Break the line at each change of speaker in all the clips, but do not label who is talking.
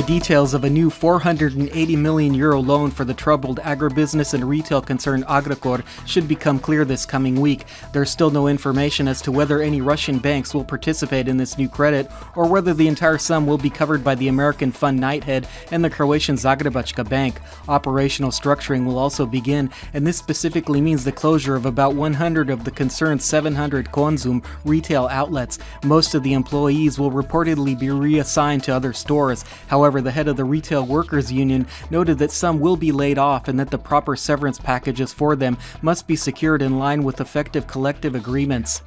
details of a new €480 million loan for the troubled agribusiness and retail concern Agrokor should become clear this coming week. There's still no information as to whether any Russian banks will participate in this new credit or whether the entire sum will be covered by the American fund Knighthead and the Croatian Zagrebačka Bank. Operational structuring will also begin, and this specifically means the closure of about 100 of the concern's 700 Konzum retail outlets. Most of the employees will reportedly be reassigned to other stores. However, the head of the Retail Workers Union noted that some will be laid off and that the proper severance packages for them must be secured in line with effective collective agreements.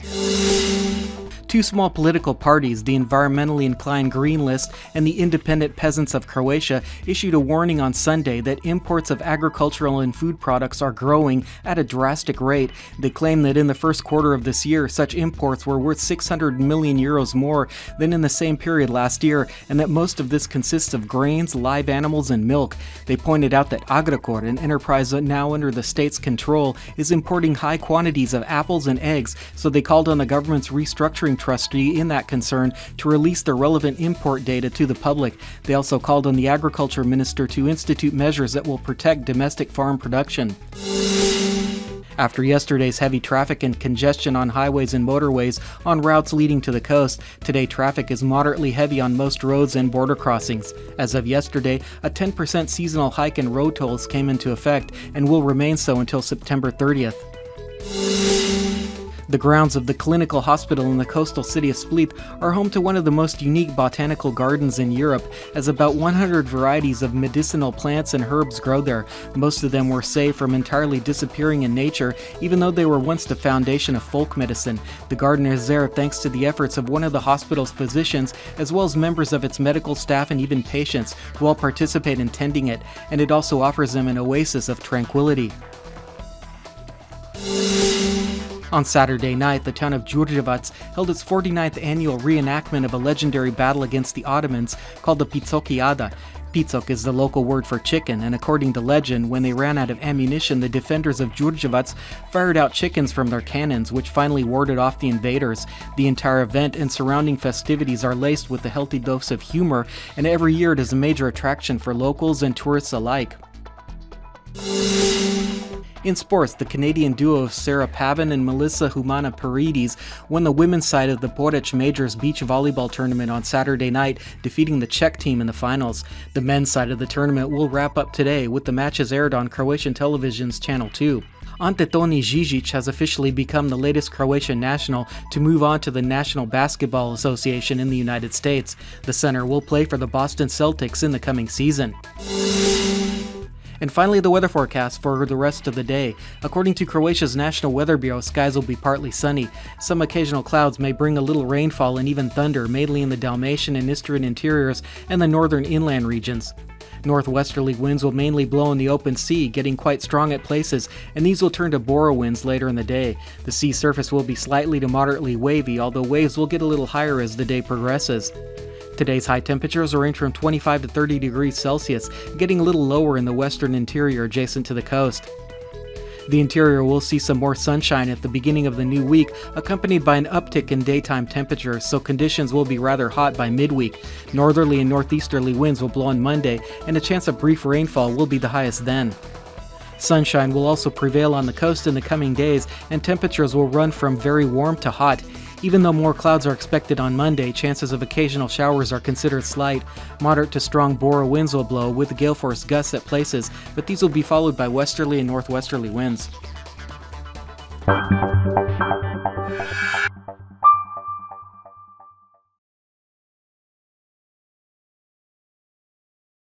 Two small political parties, the environmentally inclined Green List and the Independent Peasants of Croatia, issued a warning on Sunday that imports of agricultural and food products are growing at a drastic rate. They claim that in the first quarter of this year, such imports were worth €600 million more than in the same period last year, and that most of this consists of grains, live animals, and milk. They pointed out that Agrokor, an enterprise now under the state's control, is importing high quantities of apples and eggs, so they called on the government's restructuring trustee in that concern to release the relevant import data to the public. They also called on the agriculture minister to institute measures that will protect domestic farm production. After yesterday's heavy traffic and congestion on highways and motorways on routes leading to the coast, today traffic is moderately heavy on most roads and border crossings. As of yesterday, a 10% seasonal hike in road tolls came into effect and will remain so until September 30th. The grounds of the clinical hospital in the coastal city of Split are home to one of the most unique botanical gardens in Europe, as about 100 varieties of medicinal plants and herbs grow there. Most of them were saved from entirely disappearing in nature, even though they were once the foundation of folk medicine. The garden is there thanks to the efforts of one of the hospital's physicians, as well as members of its medical staff and even patients, who all participate in tending it, and it also offers them an oasis of tranquility. On Saturday night, the town of Đurđevac held its 49th annual reenactment of a legendary battle against the Ottomans called the Picokijada. Picok is the local word for chicken, and according to legend, when they ran out of ammunition, the defenders of Đurđevac fired out chickens from their cannons, which finally warded off the invaders. The entire event and surrounding festivities are laced with a healthy dose of humor, and every year it is a major attraction for locals and tourists alike. In sports, the Canadian duo of Sarah Pavin and Melissa Humana Paredes won the women's side of the Porec Majors beach volleyball tournament on Saturday night, defeating the Czech team in the finals. The men's side of the tournament will wrap up today, with the matches aired on Croatian television's Channel 2. Ante Toni Žižić has officially become the latest Croatian national to move on to the National Basketball Association in the United States. The center will play for the Boston Celtics in the coming season. And finally, the weather forecast for the rest of the day. According to Croatia's National Weather Bureau, skies will be partly sunny. Some occasional clouds may bring a little rainfall and even thunder, mainly in the Dalmatian and Istrian interiors and the northern inland regions. Northwesterly winds will mainly blow in the open sea, getting quite strong at places, and these will turn to bora winds later in the day. The sea surface will be slightly to moderately wavy, although waves will get a little higher as the day progresses. Today's high temperatures range from 25 to 30 degrees Celsius, getting a little lower in the western interior adjacent to the coast. The interior will see some more sunshine at the beginning of the new week, accompanied by an uptick in daytime temperatures, so conditions will be rather hot by midweek. Northerly and northeasterly winds will blow on Monday, and a chance of brief rainfall will be the highest then. Sunshine will also prevail on the coast in the coming days, and temperatures will run from very warm to hot. Even though more clouds are expected on Monday, chances of occasional showers are considered slight. Moderate to strong bora winds will blow, with gale force gusts at places, but these will be followed by westerly and northwesterly winds.